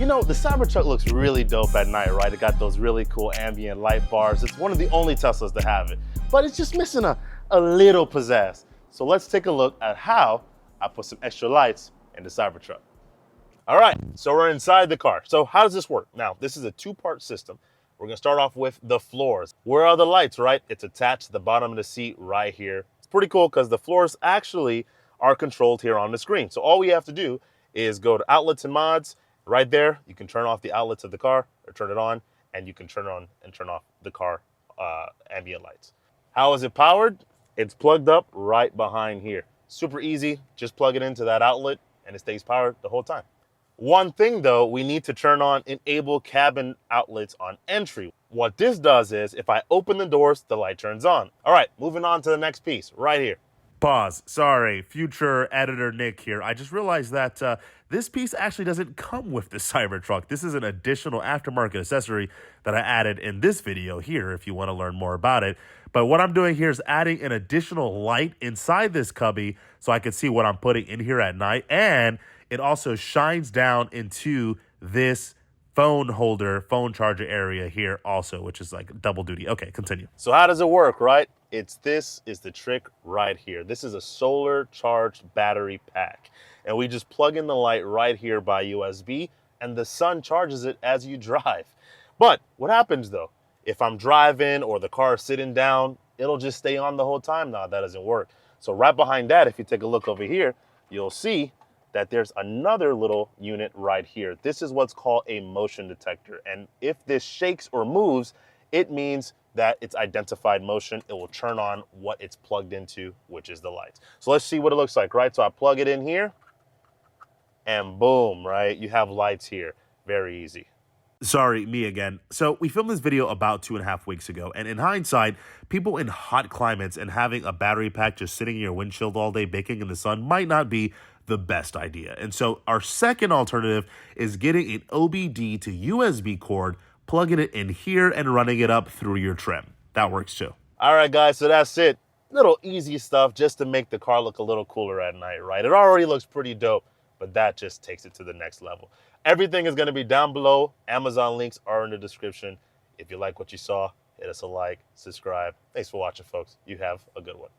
know, the Cybertruck looks really dope at night, right? It got those really cool ambient light bars. It's one of the only Teslas to have it, but it's just missing a little pizzazz. So let's take a look at how I put some extra lights in the Cybertruck. All right, so we're inside the car. So how does this work? Now, this is a two-part system. We're gonna start off with the floors. Where are the lights, right? It's attached to the bottom of the seat right here. It's pretty cool because the floors actually are controlled here on the screen. So all we have to do is go to outlets and mods. Right there, you can turn off the outlets of the car or turn it on, and you can turn on and turn off the car ambient lights. How is it powered? It's plugged up right behind here. Super easy, just plug it into that outlet and it stays powered the whole time. One thing though, we need to turn on enable cabin outlets on entry. What this does is if I open the doors, the light turns on. All right, moving on to the next piece right here. Pause. Sorry, future editor Nick here. I just realized that this piece actually doesn't come with the Cybertruck. This is an additional aftermarket accessory that I added in this video here if you want to learn more about it. But what I'm doing here is adding an additional light inside this cubby so I can see what I'm putting in here at night. And it also shines down into this phone holder, phone charger area here also, which is like double duty. Okay, continue. So how does it work, right? This is the trick right here. This is a solar charged battery pack. And we just plug in the light right here by USB and the sun charges it as you drive. But what happens though? If I'm driving or the car is sitting down, it'll just stay on the whole time. Now that doesn't work. So right behind that, if you take a look over here, you'll see that there's another little unit right here. This is what's called a motion detector. And if this shakes or moves, it means that it's identified motion. It will turn on what it's plugged into, which is the lights. So let's see what it looks like, right? So I plug it in here and boom, right? You have lights here. Very easy. Sorry, me again. So we filmed this video about 2.5 weeks ago, and in hindsight, people in hot climates and having a battery pack just sitting in your windshield all day baking in the sun might not be the best idea. And so our second alternative is getting an OBD to USB cord, plugging it in here and running it up through your trim. That works too. All right, guys, so that's it. Little easy stuff just to make the car look a little cooler at night, right? It already looks pretty dope, but that just takes it to the next level. Everything is going to be down below. Amazon links are in the description. If you like what you saw, hit us a like, subscribe. Thanks for watching, folks. You have a good one.